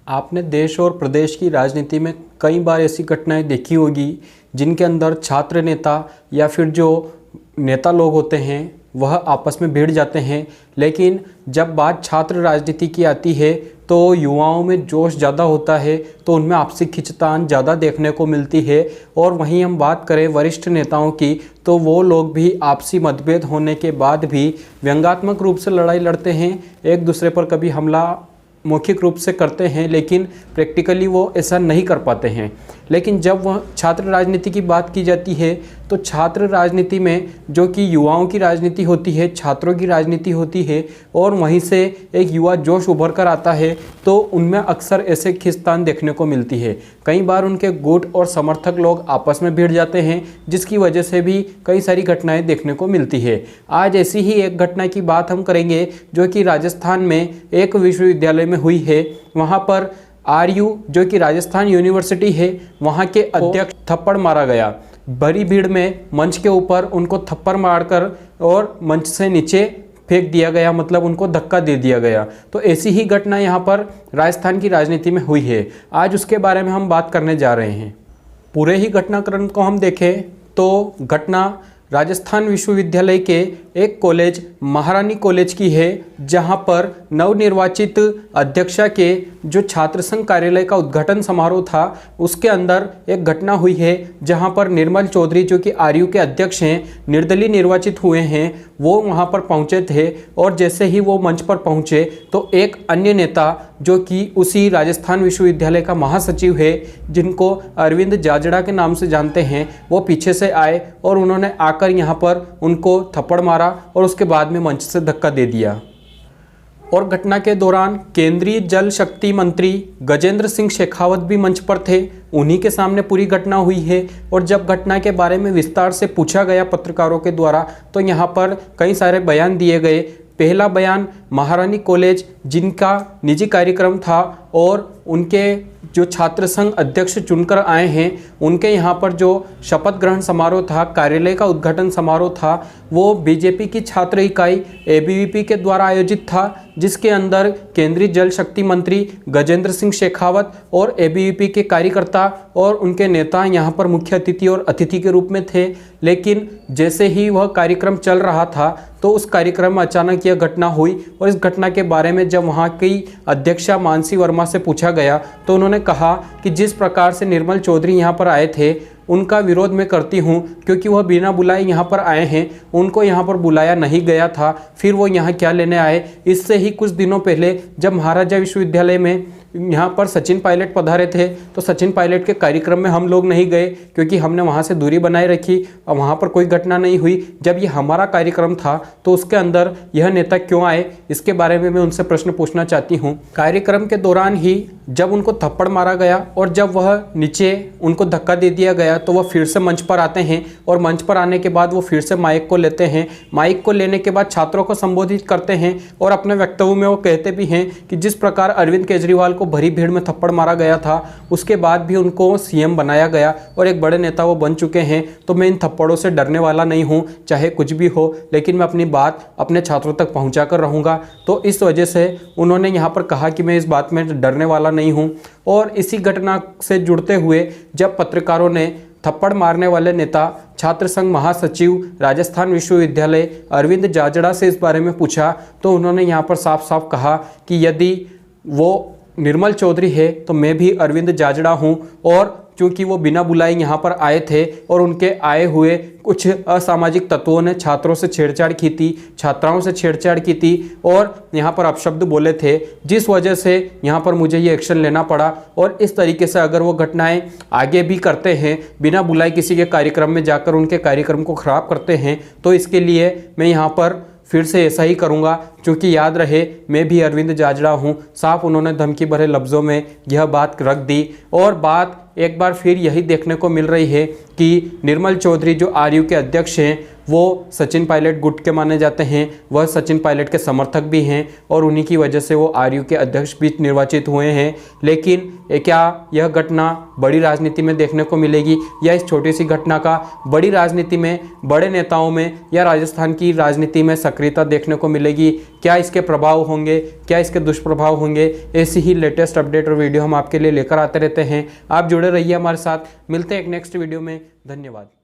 आपने देश और प्रदेश की राजनीति में कई बार ऐसी घटनाएं देखी होगी जिनके अंदर छात्र नेता या फिर जो नेता लोग होते हैं वह आपस में भिड़ जाते हैं। लेकिन जब बात छात्र राजनीति की आती है तो युवाओं में जोश ज़्यादा होता है, तो उनमें आपसी खींचतान ज़्यादा देखने को मिलती है। और वहीं हम बात करें वरिष्ठ नेताओं की, तो वो लोग भी आपसी मतभेद होने के बाद भी व्यंग्यात्मक रूप से लड़ाई लड़ते हैं, एक दूसरे पर कभी हमला मौखिक रूप से करते हैं, लेकिन प्रैक्टिकली वो ऐसा नहीं कर पाते हैं। लेकिन जब वह छात्र राजनीति की बात की जाती है तो छात्र राजनीति में जो कि युवाओं की राजनीति होती है, छात्रों की राजनीति होती है, और वहीं से एक युवा जोश उभर कर आता है, तो उनमें अक्सर ऐसे खींचतान देखने को मिलती है। कई बार उनके गुट और समर्थक लोग आपस में भिड़ जाते हैं, जिसकी वजह से भी कई सारी घटनाएं देखने को मिलती है। आज ऐसी ही एक घटना की बात हम करेंगे जो कि राजस्थान में एक विश्वविद्यालय में हुई है। वहाँ पर आरयू जो कि राजस्थान यूनिवर्सिटी है, वहाँ के अध्यक्ष थप्पड़ मारा गया। बड़ी भीड़ में मंच के ऊपर उनको थप्पड़ मारकर और मंच से नीचे फेंक दिया गया, मतलब उनको धक्का दे दिया गया। तो ऐसी ही घटना यहाँ पर राजस्थान की राजनीति में हुई है। आज उसके बारे में हम बात करने जा रहे हैं। पूरे ही घटनाक्रम को हम देखें तो घटना राजस्थान विश्वविद्यालय के एक कॉलेज महारानी कॉलेज की है, जहां पर नवनिर्वाचित अध्यक्षा के जो छात्र संघ कार्यालय का उद्घाटन समारोह था, उसके अंदर एक घटना हुई है जहां पर निर्मल चौधरी जो कि आरयू के अध्यक्ष हैं, निर्दलीय निर्वाचित हुए हैं, वो वहां पर पहुंचे थे। और जैसे ही वो मंच पर पहुंचे तो एक अन्य नेता जो कि उसी राजस्थान विश्वविद्यालय का महासचिव है, जिनको अरविंद जाजड़ा के नाम से जानते हैं, वो पीछे से आए और उन्होंने आकर यहाँ पर उनको थप्पड़ मारा और उसके बाद में मंच से धक्का दे दिया। और घटना के दौरान केंद्रीय जल शक्ति मंत्री गजेंद्र सिंह शेखावत भी मंच पर थे, उन्हीं के सामने पूरी घटना हुई है। और जब घटना के बारे में विस्तार से पूछा गया पत्रकारों के द्वारा, तो यहाँ पर कई सारे बयान दिए गए। पहला बयान, महारानी कॉलेज जिनका निजी कार्यक्रम था और उनके जो छात्र संघ अध्यक्ष चुनकर आए हैं, उनके यहाँ पर जो शपथ ग्रहण समारोह था, कार्यालय का उद्घाटन समारोह था, वो बीजेपी की छात्र इकाई एबीवीपी के द्वारा आयोजित था, जिसके अंदर केंद्रीय जल शक्ति मंत्री गजेंद्र सिंह शेखावत और एबीवीपी के कार्यकर्ता और उनके नेता यहाँ पर मुख्य अतिथि और अतिथि के रूप में थे। लेकिन जैसे ही वह कार्यक्रम चल रहा था तो उस कार्यक्रम में अचानक यह घटना हुई। और इस घटना के बारे में जब वहाँ की अध्यक्षा मानसी वर्मा से पूछा गया तो उन्होंने कहा कि जिस प्रकार से निर्मल चौधरी यहाँ पर आए थे, उनका विरोध मैं करती हूँ, क्योंकि वह बिना बुलाए यहाँ पर आए हैं, उनको यहाँ पर बुलाया नहीं गया था, फिर वो यहाँ क्या लेने आए। इससे ही कुछ दिनों पहले जब महाराजा विश्वविद्यालय में यहाँ पर सचिन पायलट पधारे थे, तो सचिन पायलट के कार्यक्रम में हम लोग नहीं गए, क्योंकि हमने वहाँ से दूरी बनाए रखी और वहाँ पर कोई घटना नहीं हुई। जब ये हमारा कार्यक्रम था तो उसके अंदर यह नेता क्यों आए, इसके बारे में मैं उनसे प्रश्न पूछना चाहती हूँ। कार्यक्रम के दौरान ही जब उनको थप्पड़ मारा गया और जब वह नीचे उनको धक्का दे दिया गया, तो वह फिर से मंच पर आते हैं और मंच पर आने के बाद वो फिर से माइक को लेते हैं। माइक को लेने के बाद छात्रों को संबोधित करते हैं और अपने वक्तव्य में वो कहते भी हैं कि जिस प्रकार अरविंद केजरीवाल को भरी भीड़ में थप्पड़ मारा गया था, उसके बाद भी उनको सीएम बनाया गया और एक बड़े नेता वो बन चुके हैं, तो मैं इन थप्पड़ों से डरने वाला नहीं हूँ, चाहे कुछ भी हो, लेकिन मैं अपनी बात अपने छात्रों तक पहुँचा कर रहूँगा। तो इस वजह से उन्होंने यहाँ पर कहा कि मैं इस बात में डरने वाला नहीं हूँ। और इसी घटना से जुड़ते हुए जब पत्रकारों ने थप्पड़ मारने वाले नेता छात्र संघ महासचिव राजस्थान विश्वविद्यालय अरविंद जाजड़ा से इस बारे में पूछा, तो उन्होंने यहाँ पर साफ साफ कहा कि यदि वो निर्मल चौधरी है तो मैं भी अरविंद जाजड़ा हूँ। और क्योंकि वो बिना बुलाए यहाँ पर आए थे और उनके आए हुए कुछ असामाजिक तत्वों ने छात्रों से छेड़छाड़ की थी, छात्राओं से छेड़छाड़ की थी और यहाँ पर अपशब्द बोले थे, जिस वजह से यहाँ पर मुझे ये एक्शन लेना पड़ा। और इस तरीके से अगर वो घटनाएं आगे भी करते हैं, बिना बुलाए किसी के कार्यक्रम में जाकर उनके कार्यक्रम को ख़राब करते हैं, तो इसके लिए मैं यहाँ पर फिर से ऐसा ही करूँगा, क्योंकि याद रहे मैं भी अरविंद जाजड़ा हूँ। साफ उन्होंने धमकी भरे लफ्ज़ों में यह बात रख दी। और बात एक बार फिर यही देखने को मिल रही है कि निर्मल चौधरी जो आरयू के अध्यक्ष हैं, वो सचिन पायलट गुट के माने जाते हैं, वह सचिन पायलट के समर्थक भी हैं और उन्हीं की वजह से वो आरयू के अध्यक्ष भी निर्वाचित हुए हैं। लेकिन क्या यह घटना बड़ी राजनीति में देखने को मिलेगी या इस छोटी सी घटना का बड़ी राजनीति में, बड़े नेताओं में या राजस्थान की राजनीति में सक्रियता देखने को मिलेगी? क्या इसके प्रभाव होंगे, क्या इसके दुष्प्रभाव होंगे? ऐसी ही लेटेस्ट अपडेट और वीडियो हम आपके लिए लेकर आते रहते हैं। आप जुड़े रहिए हमारे साथ। मिलते हैं एक नेक्स्ट वीडियो में। धन्यवाद।